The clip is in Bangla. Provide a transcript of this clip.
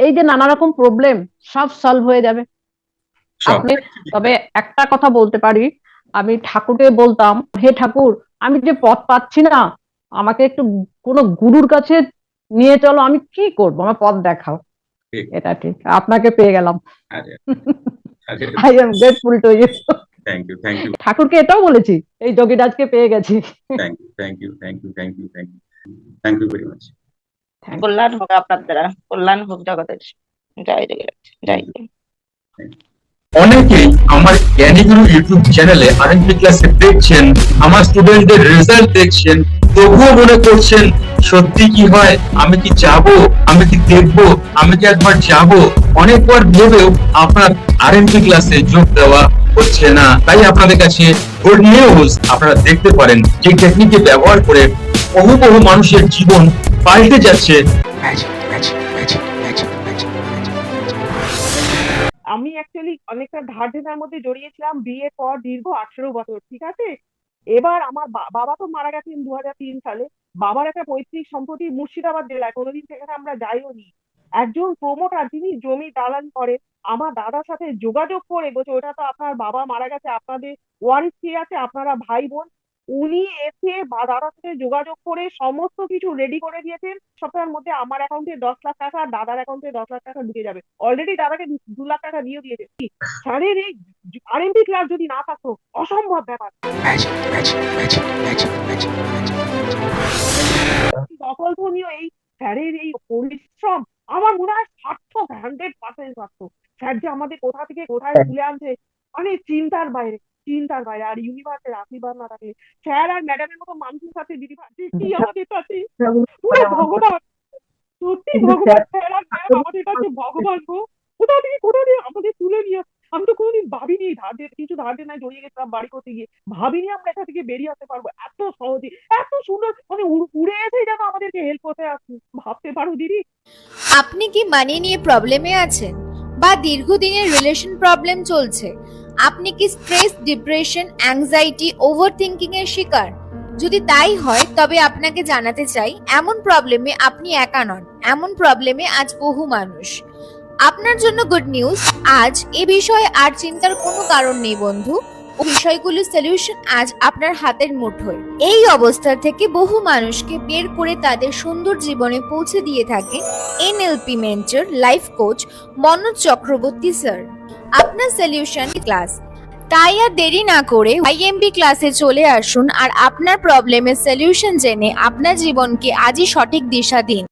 এই যে নানা রকম প্রবলেম সব সলভ হয়ে যাবে। সব আপনি তবে একটা কথা বলতে পারি, আমি ঠাকুরকে বলতাম, হে ঠাকুর, আমি যে পথ পাচ্ছি না, আমাকে একটু কোনো গুরুর কাছে নিয়ে চলো, আমি কি করবো, আমার পথ দেখাও। ঠিক। এটা ঠিক, আপনাকে পেয়ে গেলাম। আরে আরে I am grateful to you. Thank you, thank you, ঠাকুরকে এটাও বলেছি, এই যোগীরাজকে পেয়ে গেছি। Thank you, thank you, thank you, thank you, thank you, thank you very much. Thank you. কল্যাণ হোক আপনার দ্বারা, কল্যাণ হোক জগতের। জয় জগন্নাথ, জয় জয়। অনেকেই আমার জ্ঞানীগুরু ইউটিউব চ্যানেলে আরএনপি ক্লাসে দেখছেন, আমার স্টুডেন্টদের রেজাল্ট দেখছেন, তবুও মনে করছেন সত্যি কি হয়, আমি কি যাব, আমি কি দেখব, আমি কি একবার যাব, অনেকবার ভেবেও আপনার আরএনপি ক্লাসে যোগ দেওয়া হচ্ছে না। তাই আপনাদের কাছে গুড নিউজ, আপনারা দেখতে পারেন যে টেকনিকে ব্যবহার করে বহু বহু মানুষের জীবন পাল্টে যাচ্ছে। আমি অ্যাকচুয়ালি অনেকটা ধার দেনার মধ্যে জড়িয়েছিলাম বিয়ে পর দীর্ঘ 18 বছর, ঠিক আছে। এবার আমার বাবা তো মারা গেছেন 2003 সালে। বাবার একটা পৈতৃক সম্পত্তি মুর্শিদাবাদ জেলায়, কোনোদিন সেখানে আমরা যাইও নি। একজন প্রমোটার যিনি জমি দালান করে, আমার দাদার সাথে যোগাযোগ করে বলছে, ওটা তো আপনার বাবা মারা গেছে, আপনাদের ওয়ারিশ কে আছে, আপনারা ভাই বোন। উনি এসে দাদার সাথে যোগাযোগ করে সমস্ত কিছু রেডি করে দিয়েছেন। সপ্তাহের মধ্যে আমার অ্যাকাউন্টে 10 লাখ টাকা, দাদার অ্যাকাউন্টে 10 লাখ টাকা ঢুকে যাবে। অলরেডি দাদাকে 2 লাখ টাকা দিয়ে দিয়েছে। স্যারের এই আরএমপি ক্লাস যদি না থাকতো, অসম্ভব ব্যাপার। অকল্পনীয় এই স্যারের এই পরিশ্রম, আমার মনে হয় সার্থক, 100% সার্থক। স্যার যে আমাদের কোথা থেকে কোথায় তুলে আনছে, মানে চিন্তার বাইরে, চিন্তার বাইরে। আর ইউনিভার্সের আশীর্বাদ না থাকলে, স্যার আর ম্যাডামের মতো মানুষের সাথে দিদি কি আমাদের কাছে পুরো ভগবান, সত্যি ভগবান। স্যার আর ম্যাম আমাদের কাছে ভগবান গো। কোথা থেকে আমাদের তুলে নিয়ে, আমি তো কোনোদিন ভাবিনি কিছু ধার দেনায় জড়িয়ে গেছিলাম বাড়ি করতে গিয়ে, ভাবিনি আমরা এটা থেকে বেরিয়ে আসতে পারবো এত সহজে, এত সুন্দর, মানে উড়ে এসে যেন আমাদেরকে হেল্প করতে আসছে। ভাবতে পারো দিদি। আপনি কি মানি নিয়ে প্রবলেমে আছেন বা দীর্ঘদিনের রিলেশন প্রবলেম চলছে? আপনি কি স্ট্রেস, ডিপ্রেশন, অ্যাংজাইটি, ওভারথিংকিং এর শিকার? যদি তাই হয় তবে আপনাকে জানাতে চাই, এমন প্রবলেমে আপনি একা নন। এমন প্রবলেমে আজ বহু মানুষ। আপনার জন্য গুড নিউজ, আজ এ বিষয়ে আর চিন্তার কোনো কারণ নেই বন্ধু। ও বিষয়গুলোর সলিউশন আজ আপনার হাতের মুঠোয়। এই অবস্থা থেকে বহু মানুষকে বের করে তাদের সুন্দর জীবনে পৌঁছে দিয়ে থাকে NLP mentor, life coach Manoj Chakraborty sir. আপনার সলিউশন ক্লাস। তাই আর দেরি না করে আইএমপি ক্লাসে চলে আসুন আর আপনার প্রবলেমের সলিউশন জেনে আপনার জীবনকে আজই সঠিক দিশা দিন।